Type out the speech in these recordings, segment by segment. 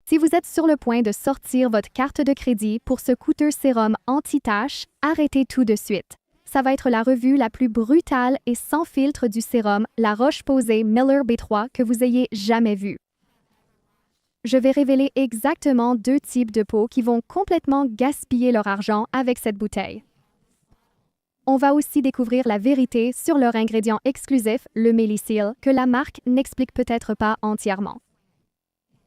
Si vous êtes sur le point de sortir votre carte de crédit pour ce coûteux sérum anti-taches, arrêtez tout de suite. Ça va être la revue la plus brutale et sans filtre du sérum La Roche-Posay Miller B3 que vous ayez jamais vue. Je vais révéler exactement 2 types de peau qui vont complètement gaspiller leur argent avec cette bouteille. On va aussi découvrir la vérité sur leur ingrédient exclusif, le Melisyl, que la marque n'explique peut-être pas entièrement.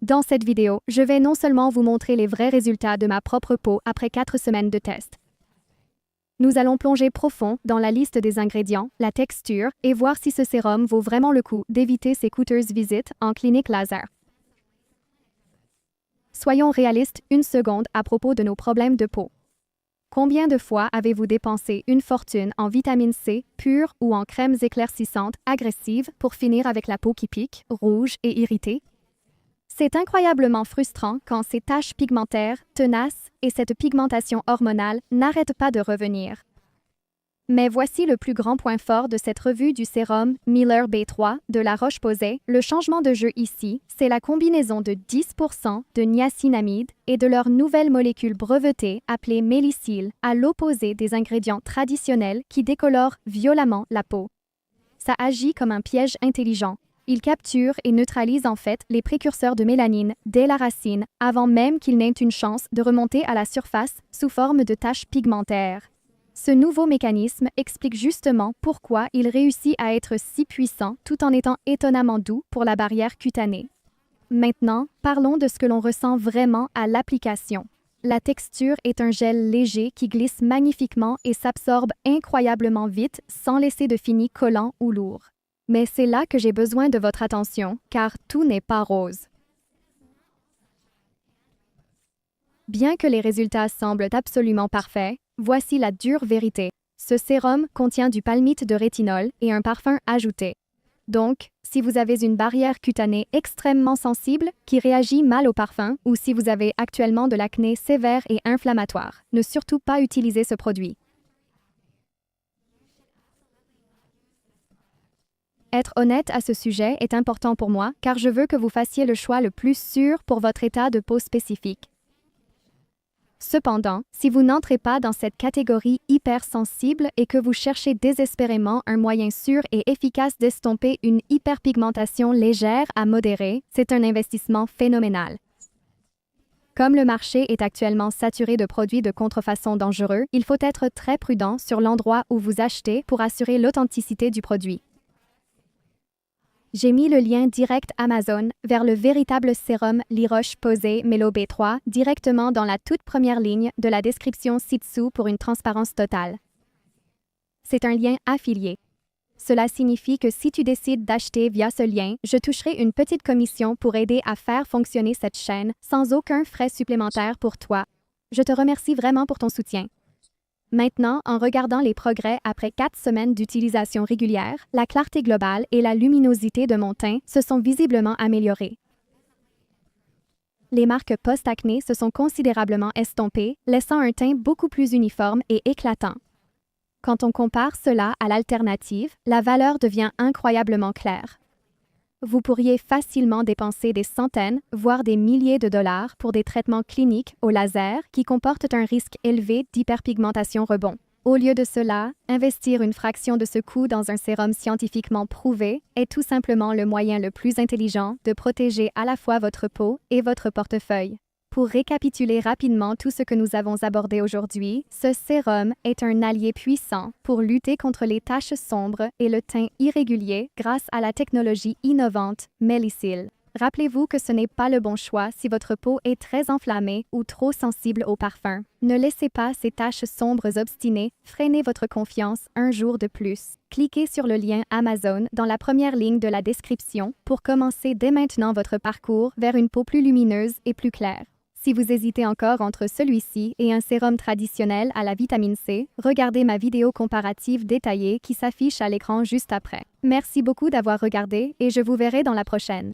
Dans cette vidéo, je vais non seulement vous montrer les vrais résultats de ma propre peau après 4 semaines de test. Nous allons plonger profond dans la liste des ingrédients, la texture, et voir si ce sérum vaut vraiment le coup d'éviter ces coûteuses visites en clinique laser. Soyons réalistes une seconde à propos de nos problèmes de peau. Combien de fois avez-vous dépensé une fortune en vitamine C pure ou en crèmes éclaircissantes agressives pour finir avec la peau qui pique, rouge et irritée? C'est incroyablement frustrant quand ces taches pigmentaires, tenaces et cette pigmentation hormonale n'arrêtent pas de revenir. Mais voici le plus grand point fort de cette revue du sérum Miller B3 de La Roche-Posay. Le changement de jeu ici, c'est la combinaison de 10% de niacinamide et de leur nouvelle molécule brevetée appelée Melisyl, à l'opposé des ingrédients traditionnels qui décolorent violemment la peau. Ça agit comme un piège intelligent. Il capture et neutralise en fait les précurseurs de mélanine dès la racine, avant même qu'ils n'aient une chance de remonter à la surface sous forme de taches pigmentaires. Ce nouveau mécanisme explique justement pourquoi il réussit à être si puissant tout en étant étonnamment doux pour la barrière cutanée. Maintenant, parlons de ce que l'on ressent vraiment à l'application. La texture est un gel léger qui glisse magnifiquement et s'absorbe incroyablement vite sans laisser de fini collant ou lourd. Mais c'est là que j'ai besoin de votre attention, car tout n'est pas rose. Bien que les résultats semblent absolument parfaits, voici la dure vérité. Ce sérum contient du palmite de rétinol et un parfum ajouté. Donc, si vous avez une barrière cutanée extrêmement sensible qui réagit mal au parfum ou si vous avez actuellement de l'acné sévère et inflammatoire, ne surtout pas utiliser ce produit. Être honnête à ce sujet est important pour moi car je veux que vous fassiez le choix le plus sûr pour votre état de peau spécifique. Cependant, si vous n'entrez pas dans cette catégorie hypersensible et que vous cherchez désespérément un moyen sûr et efficace d'estomper une hyperpigmentation légère à modérée, c'est un investissement phénoménal. Comme le marché est actuellement saturé de produits de contrefaçon dangereux, il faut être très prudent sur l'endroit où vous achetez pour assurer l'authenticité du produit. J'ai mis le lien direct Amazon vers le véritable sérum La Roche-Posay Miller B3 directement dans la toute première ligne de la description ci-dessous pour une transparence totale. C'est un lien affilié. Cela signifie que si tu décides d'acheter via ce lien, je toucherai une petite commission pour aider à faire fonctionner cette chaîne sans aucun frais supplémentaire pour toi. Je te remercie vraiment pour ton soutien. Maintenant, en regardant les progrès après 4 semaines d'utilisation régulière, la clarté globale et la luminosité de mon teint se sont visiblement améliorées. Les marques post-acné se sont considérablement estompées, laissant un teint beaucoup plus uniforme et éclatant. Quand on compare cela à l'alternative, la valeur devient incroyablement claire. Vous pourriez facilement dépenser des centaines, voire des milliers de dollars pour des traitements cliniques au laser qui comportent un risque élevé d'hyperpigmentation rebond. Au lieu de cela, investir une fraction de ce coût dans un sérum scientifiquement prouvé est tout simplement le moyen le plus intelligent de protéger à la fois votre peau et votre portefeuille. Pour récapituler rapidement tout ce que nous avons abordé aujourd'hui, ce sérum est un allié puissant pour lutter contre les taches sombres et le teint irrégulier grâce à la technologie innovante Melisyl. Rappelez-vous que ce n'est pas le bon choix si votre peau est très enflammée ou trop sensible au parfum. Ne laissez pas ces taches sombres obstinées freiner votre confiance un jour de plus. Cliquez sur le lien Amazon dans la première ligne de la description pour commencer dès maintenant votre parcours vers une peau plus lumineuse et plus claire. Si vous hésitez encore entre celui-ci et un sérum traditionnel à la vitamine C, regardez ma vidéo comparative détaillée qui s'affiche à l'écran juste après. Merci beaucoup d'avoir regardé et je vous verrai dans la prochaine.